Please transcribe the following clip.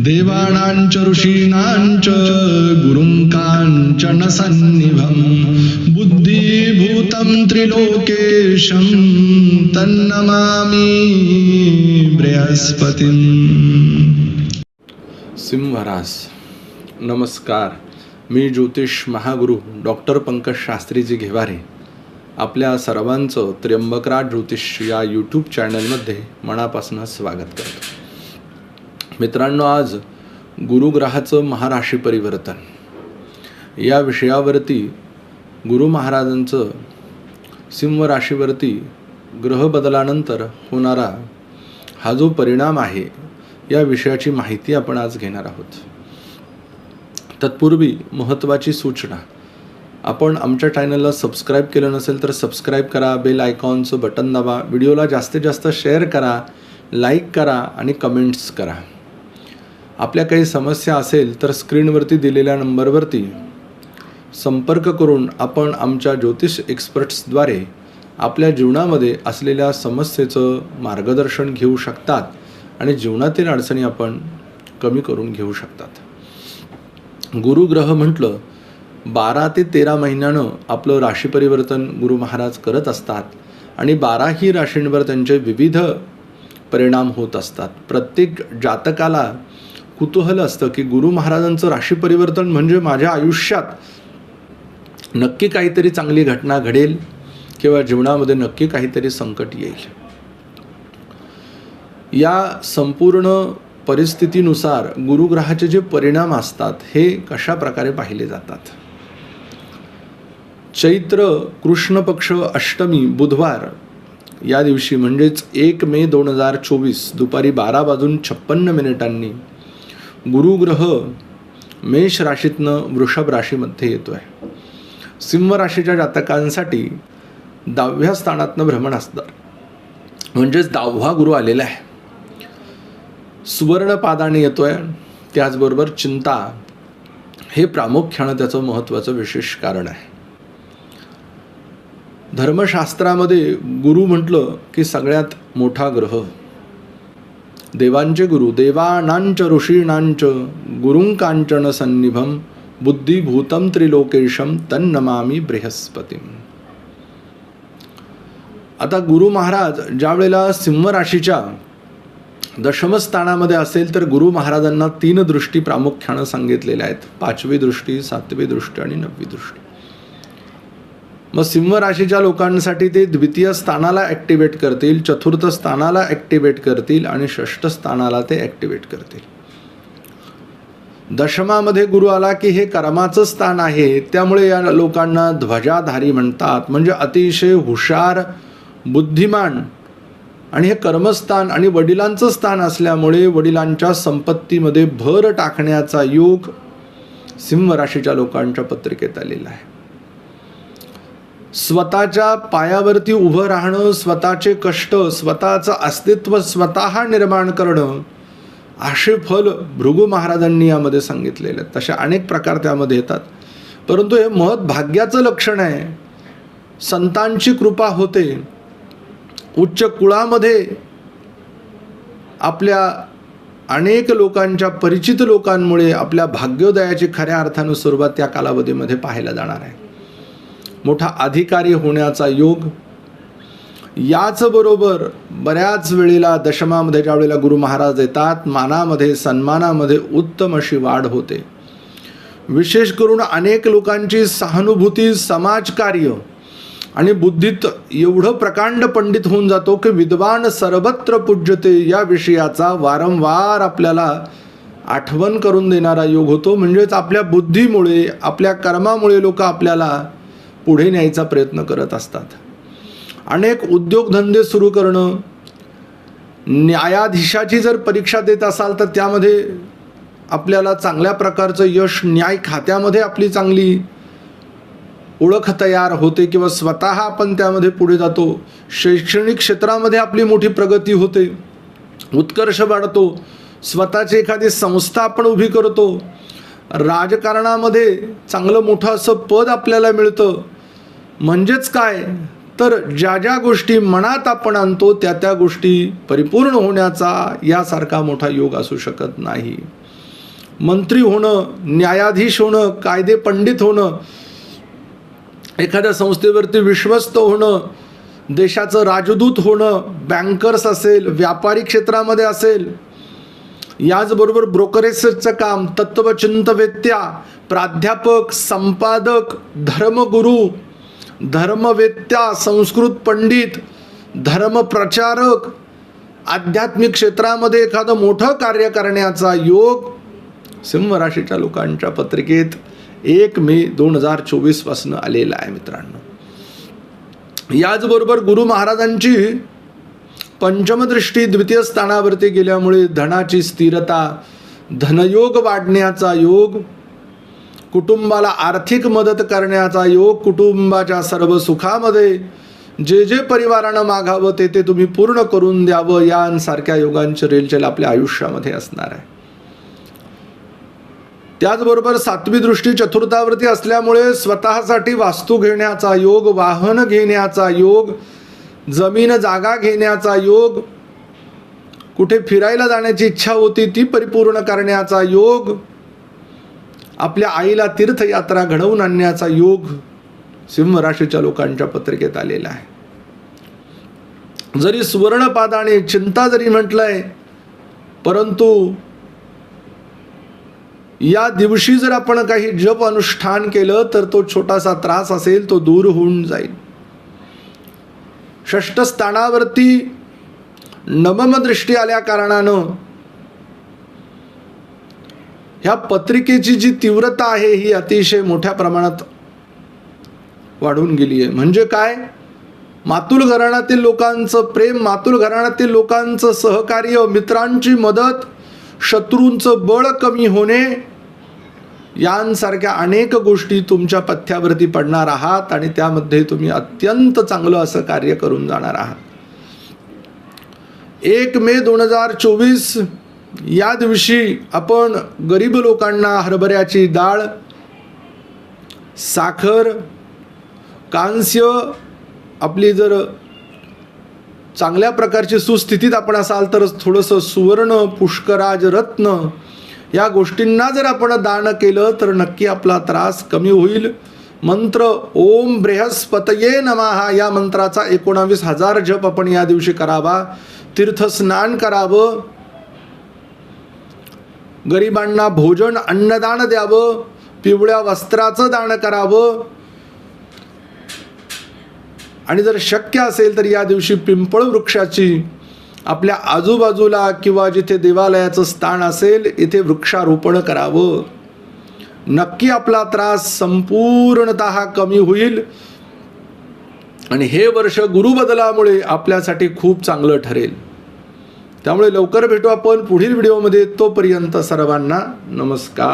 देवानांच ऋषीणांच गुरुं कांचन सन्निभं बुद्धिभूतं त्रिलोकेशं तन्नमामि बृहस्पतिं. सिंहराज नमस्कार. मी ज्योतिष महागुरु डॉक्टर पंकज शास्त्रीजी घेवारे आपल्या सर्वांचं त्र्यंबकराज ज्योतिष या यूट्यूब चॅनलमध्ये मनापासून स्वागत करतो. मित्रांनो, आज गुरुग्रहाचं महाराशी परिवर्तन या विषयावरती गुरु महाराजांचं सिंह राशीवरती ग्रह बदलानंतर होणारा हा जो परिणाम आहे या विषयाची माहिती आपण आज घेणार आहोत. तत्पूर्वी महत्त्वाची सूचना, आपण आमच्या चॅनलला सबस्क्राईब केलं नसेल तर सबस्क्राईब करा, बेल आयकॉनचं बटन दाबा, व्हिडिओला जास्तीत जास्त शेअर करा, लाईक करा आणि कमेंट्स करा. आपल्या काही समस्या असेल तर स्क्रीनवरती दिलेल्या नंबरवरती संपर्क करून आपण आमच्या ज्योतिष एक्सपर्ट्सद्वारे आपल्या जीवनामध्ये असलेल्या समस्येचं मार्गदर्शन घेऊ शकतात आणि जीवनातील अडचणी आपण कमी करून घेऊ शकतात. गुरुग्रह म्हटलं 12 ते 13 महिन्यानं आपलं राशी परिवर्तन गुरु महाराज करत असतात आणि 12ही राशींवर त्यांचे विविध परिणाम होत असतात. प्रत्येक जातकाला कुतूहल असतं की गुरु महाराजांचं राशी परिवर्तन म्हणजे माझ्या आयुष्यात नक्की काहीतरी चांगली घटना घडेल किंवा जीवनामध्ये नक्की काहीतरी संकट येईल. या संपूर्ण परिस्थितीनुसार गुरुग्रहाचे जे परिणाम असतात हे कशा प्रकारे पाहिले जातात. चैत्र कृष्ण पक्ष अष्टमी बुधवार या दिवशी म्हणजेच 1 मे 2024 दुपारी 12:56 गुरुग्रह मेष राशीतनं वृषभ राशीमध्ये येतोय. सिंह राशीच्या जातकांसाठी 10व्या स्थानातनं भ्रमण असणार म्हणजेच 10वा गुरु आलेला आहे. सुवर्ण पादाने येतोय. त्याचबरोबर चिंता हे प्रामुख्यानं त्याचं महत्त्वाचं विशेष कारण आहे. धर्मशास्त्रामध्ये गुरु म्हटलं की सगळ्यात मोठा ग्रह, देवांचे गुरु, देवानांच ऋषीणांच गुरुं कांचन सन्निभं बुद्धिभूतं त्रिलोकेशं तन्नमामि बृहस्पतिं. आता गुरु महाराज ज्या वेळेला सिंह राशीच्या दशमस्थानामध्ये असेल तर गुरु महाराजांना 3 दृष्टी प्रामुख्यानं सांगितलेल्या आहेत. 5वी दृष्टी, 7वी दृष्टी आणि 9वी दृष्टी. मग सिंह राशीच्या लोकांसाठी ते द्वितीय स्थानाला ॲक्टिवेट करतील, चतुर्थ स्थानाला ॲक्टिवेट करतील आणि षष्ठ स्थानाला ते ॲक्टिवेट करतील. दशमामध्ये गुरु आला की हे कर्माचं स्थान आहे, त्यामुळे या लोकांना ध्वजाधारी म्हणतात. म्हणजे अतिशय हुशार, बुद्धिमान आणि हे कर्मस्थान आणि वडिलांचं स्थान असल्यामुळे वडिलांच्या संपत्तीमध्ये भर टाकण्याचा योग सिंह राशीच्या लोकांच्या पत्रिकेत आलेला आहे. स्वतःच्या पायावरती उभं राहणं, स्वतःचे कष्ट, स्वतःचं अस्तित्व स्वतः निर्माण करणं, असे फल भृगु महाराजांनी यामध्ये सांगितलेले आहेत. तसे अनेक प्रकार त्यामध्ये येतात. परंतु हे महत् भाग्याचं लक्षण आहे. संतांची कृपा होते. उच्च कुळामध्ये आपल्या अनेक लोकांच्या परिचित लोकांमुळे आपल्या भाग्योदयाची खऱ्या अर्थानं सुरुवात त्या कालावधीमध्ये पाहायला जाणार आहे. मोठा अधिकारी होण्याचा योग. याच बरोबर बऱ्याच वेळेला दशमामध्ये ज्या वेळेला गुरु महाराज येतात, मानामध्ये सन्मानामध्ये उत्तम अशी वाढ होते. विशेष करून अनेक लोकांची सहानुभूती, समाजकार्य आणि बुद्धीत एवढं प्रकांड पंडित होऊन जातो की विद्वान सर्वत्र पूज्यते या विषयाचा वारंवार आपल्याला आठवण करून देणारा योग होतो. म्हणजेच आपल्या बुद्धीमुळे, आपल्या कर्मामुळे लोक आपल्याला पुढे न्यायचा प्रयत्न करत असतात. अनेक उद्योगधंदे सुरू करणं, न्यायाधीशाची जर परीक्षा देत असाल तर त्यामध्ये आपल्याला चांगल्या प्रकारचं यश, न्याय खात्यामध्ये आपली चांगली ओळख तयार होते किंवा स्वतः आपण त्यामध्ये पुढे जातो. शैक्षणिक क्षेत्रामध्ये आपली मोठी प्रगती होते, उत्कर्ष वाढतो. स्वतःची एखादी संस्था आपण उभी करतो. राजकारणामध्ये चांगलं मोठं असं पद आपल्याला मिळतं. म्हणजेच काय तर ज्या ज्या गोष्टी मनात आपण आणतो त्या त्या गोष्टी परिपूर्ण होण्याचा यासारखा मोठा योग असू शकत नाही. मंत्री होणं, न्यायाधीश होणं, कायदे पंडित होणं, एखाद्या संस्थेवरती विश्वस्त होणं, देशाचं राजदूत होणं, बँकर्स असेल, व्यापारी क्षेत्रामध्ये असेल, याचबरोबर ब्रोकरेजचं काम, तत्वचिंतवेत्या, प्राध्यापक, संपादक, धर्मगुरू, धर्मवेत्या, संस्कृत पंडित, धर्मप्रचारक, आध्यात्मिक क्षेत्रामध्ये एखादं मोठं कार्य करण्याचा योग सिंह राशीच्या लोकांच्या पत्रिकेत 1 मे 2024 पासून आलेला आहे मित्रांनो. याचबरोबर गुरु महाराजांची पंचम दृष्टी द्वितीय स्थानावरती गेल्यामुळे धनाची स्थिरता, धनयोग वाढण्याचा योग, कुटुंबाला आर्थिक मदत करण्याचा योग, कुटुंबाच्या सर्व सुखामध्ये जे जे परिवारानं मागावं ते तुम्ही पूर्ण करून द्यावं, यांसारख्या योगांची रेलचेल आपल्या आयुष्यामध्ये असणार आहे. त्याचबरोबर सातवी दृष्टी चतुर्थावरती असल्यामुळे स्वतःसाठी वास्तू घेण्याचा योग, वाहन घेण्याचा योग, जमीन जागा घेण्याचा योग, कुठे फिरायला जाण्याची इच्छा होती ती परिपूर्ण करण्याचा योग, आपल्या आईला तीर्थयात्रा घडवून आणण्याचा योग सिंह राशीच्या लोकांच्या पत्रिकेत आलेला आहे. जरी सुवर्णपादाने चिंता जरी म्हटलंय, परंतु या दिवशी जर आपण काही जप अनुष्ठान केलं तर तो छोटासा त्रास असेल तो दूर होऊन जाईल. षष्ठ स्थानावरती नवम दृष्टी आल्या कारणानं ह्या पत्रिकेची जी तीव्रता आहे ही अतिशय मोठ्या प्रमाणात वाढून गेली आहे. म्हणजे काय, मातुल घराण्यातील लोकांचं प्रेम, मातुल घराण्यातील लोकांचं सहकार्य, मित्रांची मदत, शत्रूंचं बळ कमी होणे, यांसारख्या अनेक गोष्टी तुमच्या पथ्यावरती पडणार आहात आणि त्यामध्ये तुम्ही अत्यंत चांगलं असं कार्य करून जाणार आहात. 1 मे 2024 या दिवशी आपण गरीब लोकांना हरभऱ्याची डाळ, साखर, कांस्य, आपली जर चांगल्या प्रकारची सुस्थितीत आपण असाल तर थोडंसं सुवर्ण, पुष्कराज, रत्न या गोष्टींना जर आपण दान केलं तर नक्की आपला त्रास कमी होईल. मंत्र ओम बृहस्पतये नमः या मंत्राचा 19,000 जप आपण या दिवशी करावा. तीर्थस्नान करावं, गरिबांना भोजन अन्नदान द्यावं, पिवळ्या वस्त्राचं दान करावं आणि जर शक्य असेल तर या दिवशी पिंपळ वृक्षाची आपल्या आजूबाजूला किंवा जिथे देवालयाचं स्थान असेल इथे वृक्षारोपण करावं. नक्की आपला त्रास संपूर्णतः कमी होईल आणि हे वर्ष गुरुबदलामुळे आपल्यासाठी खूप चांगलं ठरेल. त्यामुळे लवकर भेटू आपण पुढील व्हिडिओमध्ये. तोपर्यंत सर्वांना नमस्कार.